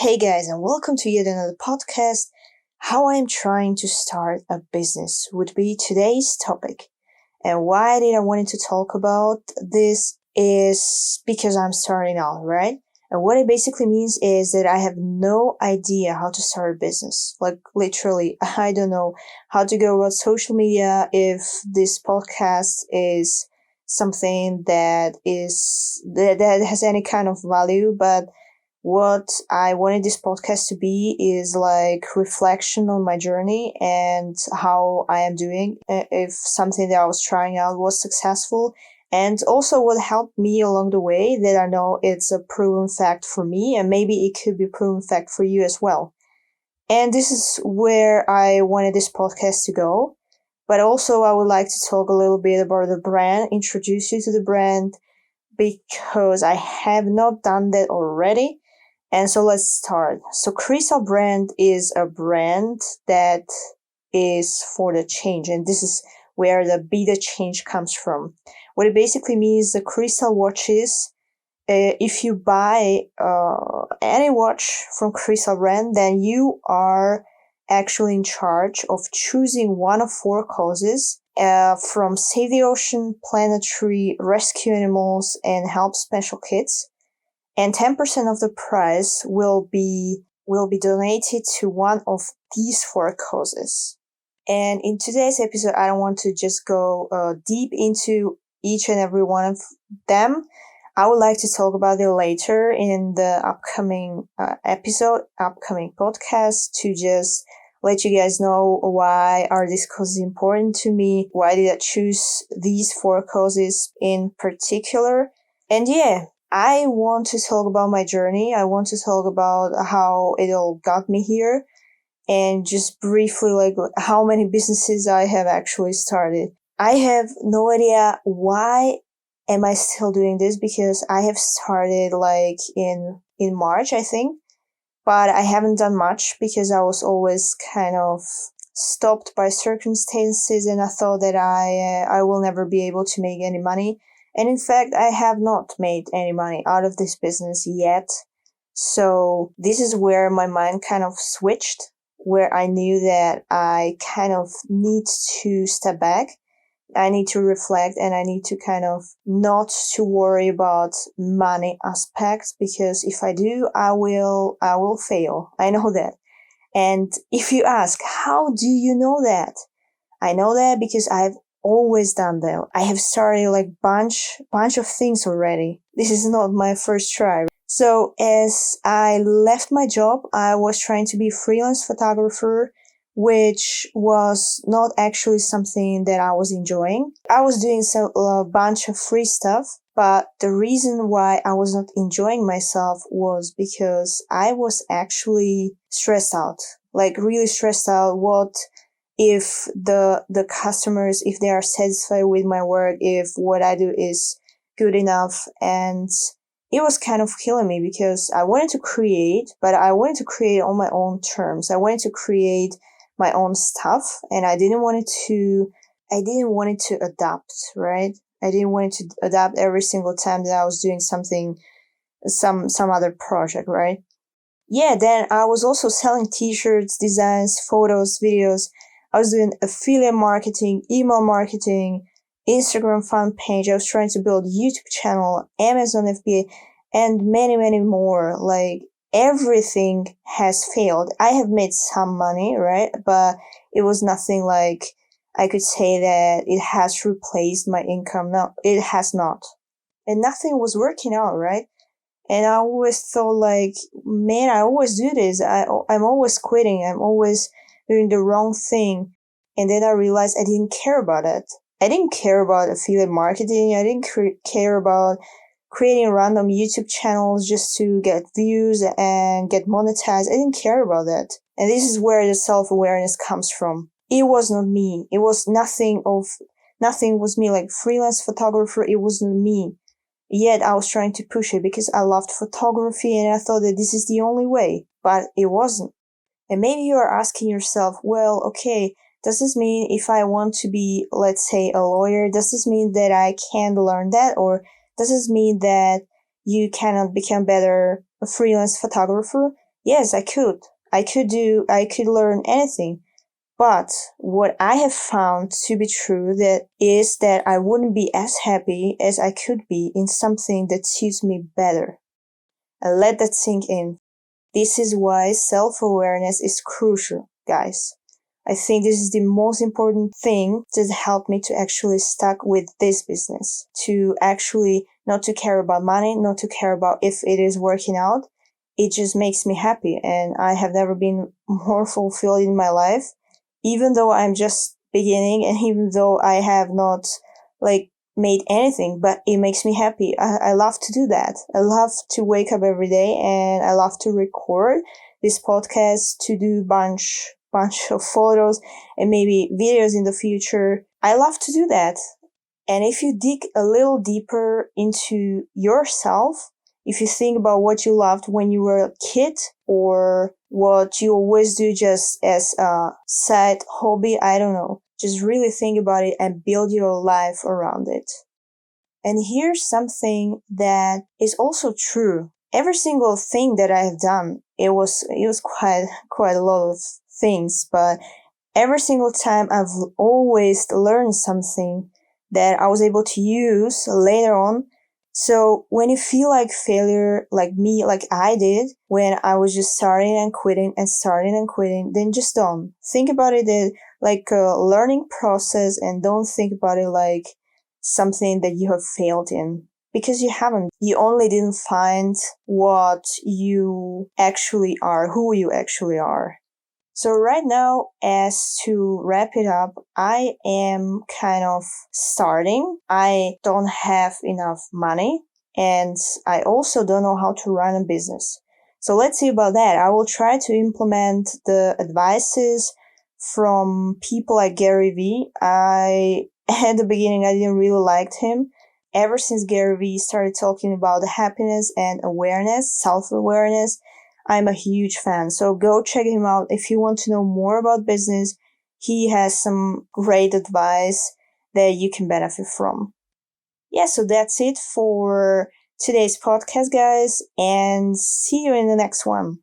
Hey guys, and welcome to yet another podcast. How I'm trying to start a business would be today's topic. And why did I wanted to talk about this is because I'm starting out, right? And what it basically means is that I have no idea how to start a business. Like literally, I don't know how to go about social media if this podcast is something that has any kind of value, but what I wanted this podcast to be is like reflection on my journey and how I am doing. If something that I was trying out was successful, and also what helped me along the way that I know it's a proven fact for me, and maybe it could be a proven fact for you as well. And this is where I wanted this podcast to go. But also, I would like to talk a little bit about the brand, introduce you to the brand, because I have not done that already. And so let's start. So Kristile brand is a brand that is for the change. And this is where the be the change comes from. What it basically means, the Kristile watches, if you buy any watch from Kristile brand, then you are actually in charge of choosing one of four causes from Save the Ocean, Planetary, Rescue Animals, and Help Special Kids. And 10% of the price will be donated to one of these four causes. And in today's episode, I don't want to just go deep into each and every one of them. I would like to talk about it later in the upcoming upcoming podcast, to just let you guys know why are these causes important to me, why did I choose these four causes in particular. And yeah, I want to talk about my journey. I want to talk about how it all got me here, and just briefly like how many businesses I have actually started. I have no idea why am I still doing this, because I have started like in March, I think, but I haven't done much because I was always kind of stopped by circumstances, and I thought that I will never be able to make any money. And in fact, I have not made any money out of this business yet. So this is where my mind kind of switched, where I knew that I kind of need to step back. I need to reflect, and I need to kind of not to worry about money aspects, because if I do, I will fail. I know that. And if you ask, how do you know that? I know that because I've always done that. I have started like bunch of things already. This is not my first try. So as I left my job, I was trying to be a freelance photographer, which was not actually something that I was enjoying. I was doing a bunch of free stuff, but the reason why I was not enjoying myself was because I was actually stressed out, like really stressed out. What if the customers, if they are satisfied with my work, if what I do is good enough? And it was kind of killing me, because I wanted to create, but I wanted to create on my own terms. I wanted to create my own stuff, and I didn't want it to adapt, right? I didn't want it to adapt every single time that I was doing something, some other project, right? Yeah, then I was also selling t-shirts, designs, photos, videos. I was doing affiliate marketing, email marketing, Instagram fan page. I was trying to build YouTube channel, Amazon FBA, and many, many more. Like everything has failed. I have made some money, right? But it was nothing like I could say that it has replaced my income. No, it has not. And nothing was working out, right? And I always thought like, man, I always do this. I'm always quitting. I'm always doing the wrong thing. And then I realized I didn't care about it. I didn't care about affiliate marketing. I didn't care about creating random YouTube channels just to get views and get monetized. I didn't care about that. And this is where the self-awareness comes from. It was not me. It was nothing was me. Like freelance photographer, it wasn't me. Yet I was trying to push it because I loved photography, and I thought that this is the only way, but it wasn't. And maybe you are asking yourself, well, okay, does this mean if I want to be, let's say, a lawyer, does this mean that I can learn that? Or does this mean that you cannot become better a freelance photographer? Yes, I could learn anything. But what I have found to be true that is that I wouldn't be as happy as I could be in something that suits me better. And let that sink in. This is why self-awareness is crucial, guys. I think this is the most important thing that helped me to actually stuck with this business. To actually not to care about money, not to care about if it is working out. It just makes me happy and I have never been more fulfilled in my life. Even though I'm just beginning and even though I have not like made anything, but it makes me happy. I love to do that. I love to wake up every day and I love to record this podcast, to do bunch of photos and maybe videos in the future. I love to do that. And if you dig a little deeper into yourself, if you think about what you loved when you were a kid or what you always do just as a side hobby, I don't know. Just really think about it and build your life around it. And here's something that is also true. Every single thing that I have done, it was quite a lot of things, but every single time I've always learned something that I was able to use later on. So when you feel like failure, like me, like I did, when I was just starting and quitting and starting and quitting, then just don't. Think about it as like a learning process and don't think about it like something that you have failed in. Because you haven't. You only didn't find what you actually are, who you actually are. So right now, as to wrap it up, I am kind of starting. I don't have enough money and I also don't know how to run a business. So let's see about that. I will try to implement the advices from people like Gary Vee. At the beginning, I didn't really liked him. Ever since Gary Vee started talking about happiness and awareness, self-awareness, I'm a huge fan. So go check him out if you want to know more about business. He has some great advice that you can benefit from. Yeah, so that's it for today's podcast, guys, and see you in the next one.